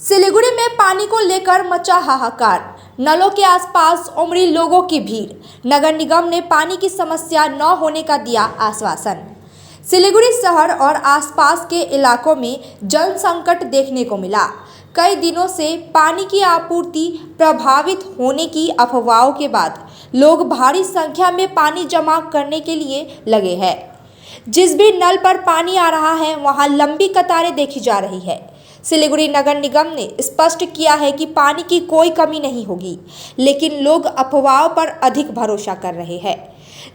सिलीगुड़ी में पानी को लेकर मचा हाहाकार। नलों के आसपास उमड़ी लोगों की भीड़। नगर निगम ने पानी की समस्या न होने का दिया आश्वासन। सिलीगुड़ी शहर और आसपास के इलाकों में जल संकट देखने को मिला। कई दिनों से पानी की आपूर्ति प्रभावित होने की अफवाहों के बाद लोग भारी संख्या में पानी जमा करने के लिए लगे हैं। जिस भी नल पर पानी आ रहा है वहां लंबी कतारें देखी जा रही है। सिलीगुड़ी नगर निगम ने स्पष्ट किया है कि पानी की कोई कमी नहीं होगी, लेकिन लोग अफवाहों पर अधिक भरोसा कर रहे हैं।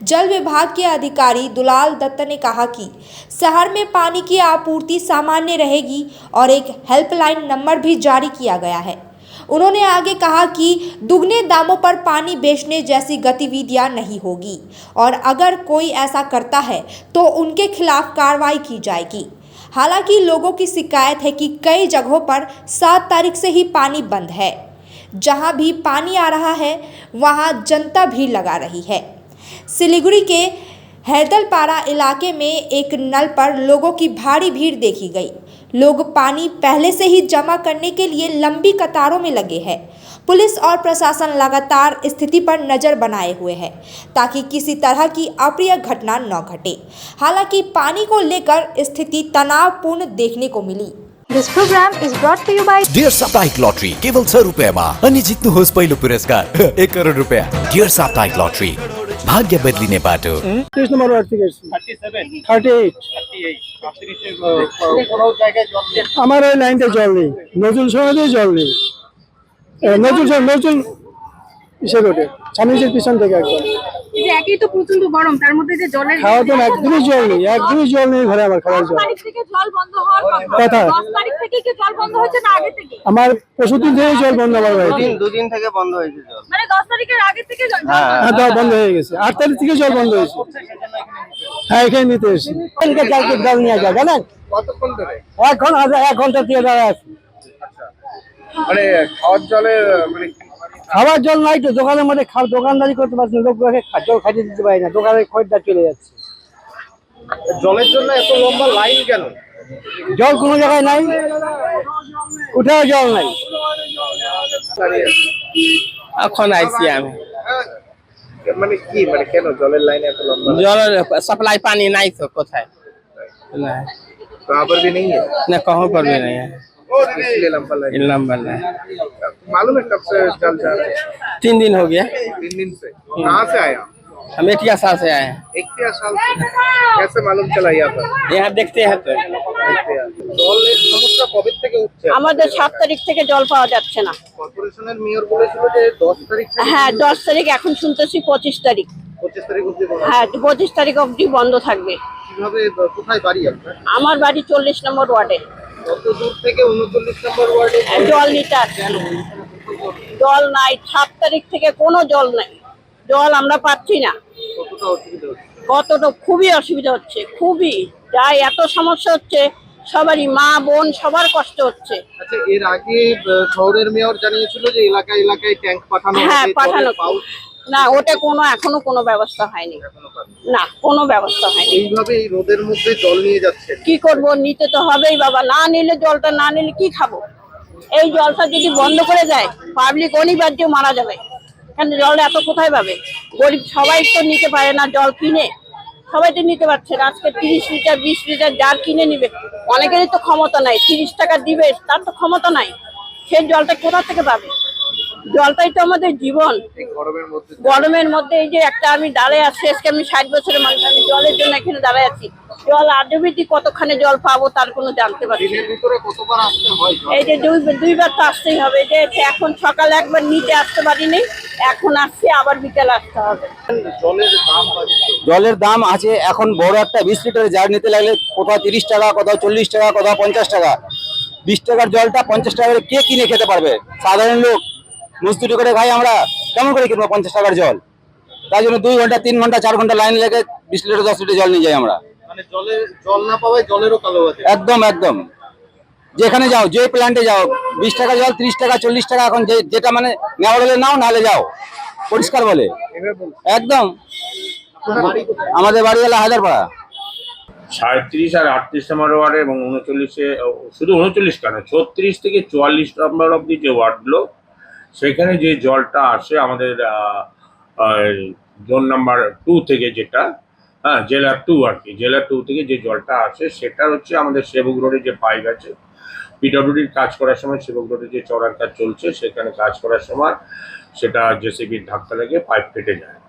जल विभाग के अधिकारी दुलाल दत्त ने कहा कि शहर में पानी की आपूर्ति सामान्य रहेगी और एक हेल्पलाइन नंबर भी जारी किया गया है। उन्होंने आगे कहा कि दुगने दामों पर पानी बेचने जैसी गतिविधियां नहीं होगी और अगर कोई ऐसा करता है तो उनके खिलाफ कार्रवाई की जाएगी। हालांकि लोगों की शिकायत है कि कई जगहों पर 7 तारीख से ही पानी बंद है। जहां भी पानी आ रहा है वहां जनता भीड़ लगा रही है। सिलीगुड़ी के हैदलपारा इलाके में एक नल पर लोगों की भारी भीड़ देखी गई। लोग पानी पहले से ही जमा करने के लिए लंबी कतारों में लगे हैं। पुलिस और प्रशासन लगातार स्थिति पर नजर बनाए हुए है ताकि किसी तरह की अप्रिय घटना न घटे। हालांकि पानी को लेकर स्थिति तनावपूर्ण देखने को मिली। This program is brought to you by Dear साप्ताहिक लॉटरी केवल 100 रुपैयाँमा अनि जित्नुहोस् पहिलो पुरस्कार 1 करोड रुपैयाँ। डियर साप्ताहिक लॉटरी भाग्य बदलिने बाटो। 30 নম্বর ওয়ার্ড থেকে এসেছি। 38 আমার ওই লাইনটা জল নেই, নজরুল সমাজে জল নেই। নজরুল ইসে রোডে স্বামীজির পিছন থেকে একদম এই যে একই তো প্রচন্ড গরম, তার মধ্যে যে জলের খাওয়া তো একদমই জল নেই ঘরে আমার খাওয়ার জল। 10 তারিখ থেকে জল বন্ধ হওয়ার কথা। 10 তারিখ থেকে কি জল বন্ধ হয়েছে না আগে থেকে? আমার পরশুদিন থেকে জল বন্ধ হওয়ার হয়েছে। দুদিন থেকে বন্ধ হয়েছে জল, মানে 10 তারিখের আগে থেকে জল হ্যাঁ বন্ধ হয়ে গেছে। 8 তারিখ থেকে জল বন্ধ হয়েছে। হ্যাঁ এখানে নিতে এসেছি। জল নিয়ে যায় জানেন কতক্ষণ ধরে? 1 ঘন্টা দিয়ে দাঁড়ায় আছি। মানে খাওয়ার জলে মানে খাওয়ার জল নাই তো, দোকানের মধ্যে দোকানদারি করতে পারছি না, লোকগুলোকে জল খাইতে দিতে পারি না, দোকানে খরিদ্দার চলে যাচ্ছে। জলের জন্য এত লম্বা লাইন কেন? জল কোনো জায়গায় নাই, কোথাও জল নাই। এখন আইছি আমি। মানে কি মানে কেন জলের লাইনে এত লম্বা? জলের सप्लाई पानी नहीं तो कोথায় ना, कहाँ पर भी नहीं है ना कहीं पर भी नहीं है, इसलिए लंबा लाइन। लंबा नहीं। मालूम है कब से जल जा रहा है? 3 दिन हो गया। 3 दिन से। कहाँ से आया? हम एटिया साल से आए हैं। 1 साल से। कैसे मालूम चला यहाँ पर? यहाँ देखते हैं तो জলের সমস্যা কবে থেকে উঠছে? আমাদের 7 তারিখ থেকে জল পাওয়া যাচ্ছে না। কর্পোরেশনের মেয়র বলেছিল যে 10 তারিখ থেকে। হ্যাঁ 10 তারিখ, এখন শুনতেছি 25 তারিখ। 25 তারিখ অবধি বন্ধ। হ্যাঁ 25 তারিখ অবধি বন্ধ থাকবে। কিভাবে কোথায় বাড়ি আপনার? আমার বাড়ি 40 নম্বর ওয়ার্ডে। কত দূর থেকে 39 নম্বর ওয়ার্ডে জল নিতে আসছে, জল নাই। 7 তারিখ থেকে কোনো জল নাই, জল আমরা পাচ্ছি না। কতটা অসুবিধা হচ্ছে? কতটা খুবই অসুবিধা হচ্ছে, খুবই। যাই এত সমস্যা হচ্ছে, সবারই মা বোন সবার কষ্ট হচ্ছে। আচ্ছা এর আগে শহরের মেয়র জানিয়েছিল যে এলাকায় ট্যাঙ্ক পাঠানো হবে। হ্যাঁ পাঠানো, না ওটা এখনো কোনো ব্যবস্থা হয়নি, না কোনো ব্যবস্থা হয়নি। এইভাবে এই রোদের মধ্যে জল নিয়ে যাচ্ছে, কি করব, নিতে তো হবেই বাবা, না নিলে জলটা না নিলে কি খাবো? এই জলটা যদি বন্ধ করে দেয় পাবলিক অনিবার্য মারা যাবে। কেন জলটা এত কোথায় পাবে? গরিব সবাই তো নিতে পারে না জল কিনে, সবাই তো নিতে পারছে না। আজকে 30 লিটার 20 লিটার যার কিনে নিবে, অনেকেরই তো ক্ষমতা নাই, 30 টাকা দিবে তার তো ক্ষমতা নাই। সেই জলটা কোথা থেকে পাবে? জলটাই তো আমাদের জীবন। গরমের মধ্যে এই যে একটা আমি দাঁড়িয়ে আছি, আজকে আমি 60 বছরের মানুষ, আমি জলের জন্য এখানে দাঁড়িয়ে আছি। জল আজবিটি কতখানি জল পাবো তার কোনো জানতে পারছি না। এই যে দুইবার তো আসতেই হবে। যে এখন সকালে একবার নিতে আসতে পারিনি, এখন আসছি, আবার বিকেল আসতে হবে। জলের দাম আছে এখন, বড় একটা 20 লিটারের জার নিতে লাগলে কোথাও 30 টাকা, কোথাও 40 টাকা, কোথাও 50 টাকা। 20 টাকার জলটা 50 টাকা করে কে কিনে খেতে পারবে? সাধারণ লোক মজদুরি করে খাই, আমরা কেমন করে কিনবো 50 টাকার জল? তাই জন্য 2 ঘন্টা 3 ঘন্টা 4 ঘন্টা লাইন লেগে 20 লিটার 10 লিটার জল নিয়ে যাই আমরা। মানে জল না পাওয়ায় জলেরও কালোবাজারি। একদম যেখানে যাও, যে প্ল্যান্টে যাও, 20 টাকা জল 30 টাকা 40 টাকা। এখন যেটা মানে নেওয়া হলে নাও, নাহলে যাও, পরিষ্কার বলে একদম। আমাদের বাড়ি হলো হায়দারপাড়া। 37 আর 38 নম্বর ওয়ার্ডে এবং 39-এ, শুধু 39 কেন, 36 থেকে 44 নম্বর অব্দি যে ওয়ার্ডগুলো, সেখানে যে জলটা আসে আমাদের জোন নাম্বার 2 থেকে, যেটা জেলা 2 আর কি, জেলা 2 থেকে যে জলটা আসে সেটা হচ্ছে আমাদের সেবক রোডে যে পাইপ আছে, পিডব্লিউডির কাজ করার সময় সেবক রোডে যে চড়ার কাজ চলছে সেখানে কাজ করার সময় সেটা জেসিবির ধাক্কা লেগে পাইপ ফেটে যায়।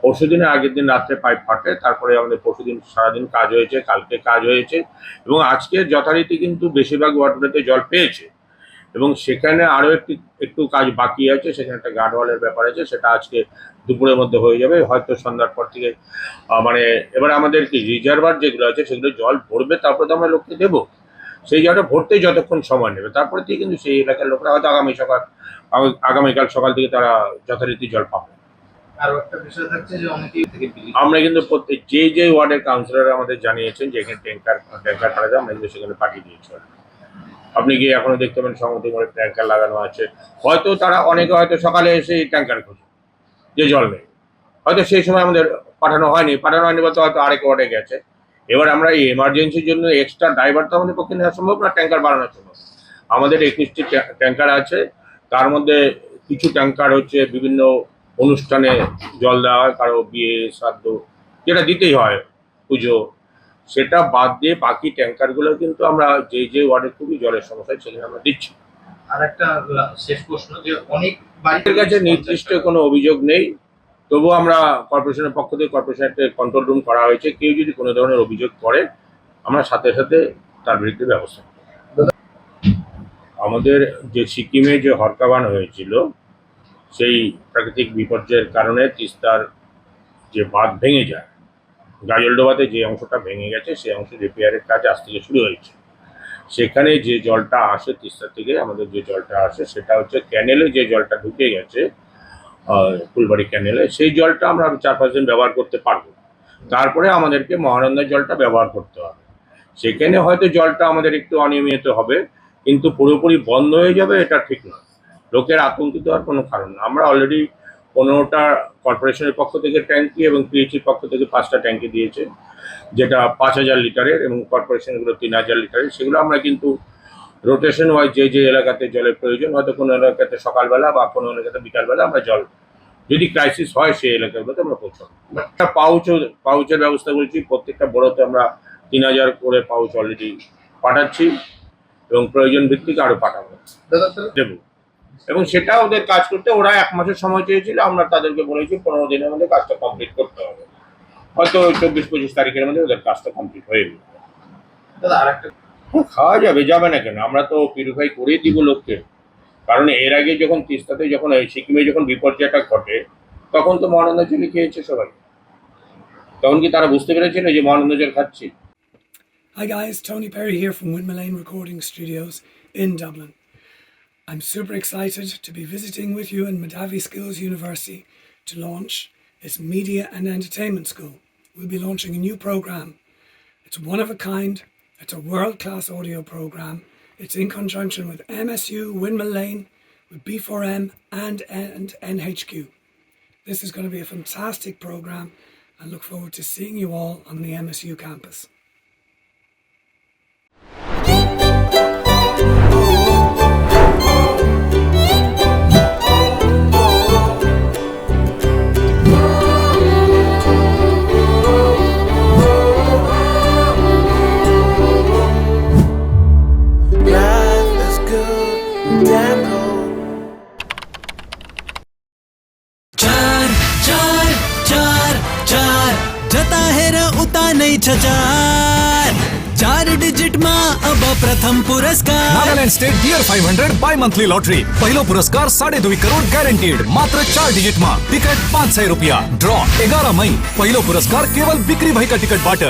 পরশুদিনের আগের দিন রাত্রে পাইপ ফাটে, তারপরে আমাদের পরশুদিন সারাদিন কাজ হয়েছে, কালকে কাজ হয়েছে এবং আজকে যথারীতি কিন্তু বেশিরভাগ ওয়ার্ডগুলোতে জল পেয়েছে এবং সেখানে আরও একটু কাজ বাকি আছে, সেখানে একটা গার্ডওয়ালের ব্যাপার আছে, সেটা আজকে দুপুরের মধ্যে হয়ে যাবে, হয়তো সন্ধ্যার পর থেকে। মানে এবার আমাদের কি রিজার্ভার যেগুলো আছে সেগুলো জল ভরবে, তারপরে তো আমরা লোককে দেবো, সেই জলটা ভরতে যতক্ষণ সময় নেবে, তারপরে থেকে কিন্তু সেই এলাকার লোকরা হয়তো আগামীকাল সকাল থেকে তারা যথারীতি জল পাবে। আরো একটা বিষয় থাকছে যে অনেকেই থেকে আমরা কিন্তু প্রত্যেক যে ওয়ার্ডের কাউন্সিলর আমাদের জানিয়েছেন যে এখানে ট্যাঙ্কার পাঠাতে, আমরা কিন্তু সেখানে পাঠিয়ে দিয়েছি। আপনি গিয়ে এখনো দেখতে পাবেন সমুদ্র করে ট্যাঙ্কার লাগানো আছে, হয়তো তারা অনেকে হয়তো সকালে এসে এই ট্যাঙ্কার খোঁজে যে জল নেই, হয়তো সেই সময় আমাদের পাঠানো হয়নি বলতে হয়তো আরেক ওয়ার্ডে গেছে। এবার আমরা এই এমার্জেন্সির জন্য এক্সট্রা ড্রাইভার তো আমাদের পক্ষে নেওয়া সম্ভব না, ট্যাঙ্কার বাড়ানোর জন্য আমাদের 21টি ট্যাঙ্কার আছে, তার মধ্যে কিছু ট্যাঙ্কার হচ্ছে বিভিন্ন অনুষ্ঠানে জল দেওয়া হয়, কারো বিয়ে শ্রাদ্ধ যেটা দিতেই হয়, পুজো, সেটা বাদ দিয়ে বাকি ট্যাঙ্কারগুলো কিন্তু আমরা যে ওয়ার্ডে খুবই জলের সমস্যা সেখানে আমরা দিচ্ছি। আর একটা শেষ প্রশ্ন, যে অনেক বাড়ির কাছে নির্দিষ্ট কোনো অভিযোগ নেই, তবুও আমরা কর্পোরেশনের পক্ষ থেকে কর্পোরেশনের একটা কন্ট্রোল রুম করা হয়েছে, কেউ যদি কোনো ধরনের অভিযোগ করে আমরা সাথে সাথে তার বিরুদ্ধে ব্যবস্থা নেব। আমাদের যে সিকিমে যে হরকাবান হয়েছিল, সেই প্রাকৃতিক বিপর্যয়ের কারণে তিস্তার যে বাঁধ ভেঙে যায়, গাজলডোবাতে যে অংশটা ভেঙে গেছে সেই অংশ রিপেয়ারের কাজ আজ থেকে শুরু হয়েছে। সেখানে যে জলটা আসে তিস্তা থেকে, আমাদের যে জলটা আসে সেটা হচ্ছে ক্যানেলে যে জলটা ঢুকে গেছে ফুলবাড়ি ক্যানেলে, সেই জলটা আমরা 4-5 দিন ব্যবহার করতে পারবো, তারপরে আমাদেরকে মহানন্দার জলটা ব্যবহার করতে হবে। সেখানে হয়তো জলটা আমাদের একটু অনিয়মিত হবে, কিন্তু পুরোপুরি বন্ধ হয়ে যাবে এটা ঠিক নয়, লোকের আতঙ্কিত হওয়ার কোনো কারণ না। আমরা অলরেডি 15টা কর্পোরেশনের পক্ষ থেকে ট্যাঙ্কি এবং পিএইচির পক্ষ থেকে 5টা ট্যাঙ্কি দিয়েছে, যেটা 5000 লিটারের এবং কর্পোরেশনগুলো 3000 লিটারের। সেগুলো আমরা কিন্তু রোটেশন ওয়াইজ যে এলাকাতে জলের প্রয়োজন, হয়তো কোনো এলাকাতে সকালবেলা বা কোনো এলাকাতে বিকালবেলা আমরা জল, যদি ক্রাইসিস হয় সেই এলাকাগুলোতে আমরা পৌঁছাবো। একটা পাউচের ব্যবস্থা করছি, প্রত্যেকটা বড়োতে আমরা 3000 করে পাউচ অলরেডি পাঠাচ্ছি এবং প্রয়োজন ভিত্তিক আরও পাঠাবো দেবো, এবং সেটা ওদের কাজ করতে ওরা 1 মাসের সময় চেয়েছিল, আমরা তাদেরকে বলেছি 15 দিনের মধ্যে কাজটা কমপ্লিট করতে হবে, হয়তো 24-25 তারিখের মধ্যে ওদের কাজটা কমপ্লিট হয়ে গেল। দাদা আর একটা খাওয়া যাবে না কেন, আমরা তো পিউরিফাই করেই দিব লোককে, কারণ এর আগে যখন তিস্তাতে যখন সিকিমে যখন বিপর্যয়টা ঘটে তখন তো মহানন্দা জলই খেয়েছে সবাই, তখন কি তারা বুঝতে পেরেছিল যে মহানন্দা জল খাচ্ছি? Hi guys, Tony Perry here from Windmill Lane Recording Studios in Dublin. I'm super excited to be visiting with you in Madavi Skills University to launch its Media and Entertainment School. We'll be launching a new program. It's one of a kind, it's a world-class audio program. It's in conjunction with MSU, Windmill Lane, with B4M and NHQ. This is going to be a fantastic program. I look forward to seeing you all on the MSU campus. चार digit मा अब प्रथम पुरस्कार Nagaland state Dear 500 bimonthly lottery, पहिलो पुरस्कार 2.5 crore guaranteed, मात्र 4 digit मा, ticket ₹500, draw 11 मई, पहिलो पुरस्कार केवल बिक्री भई का टिकट बाट।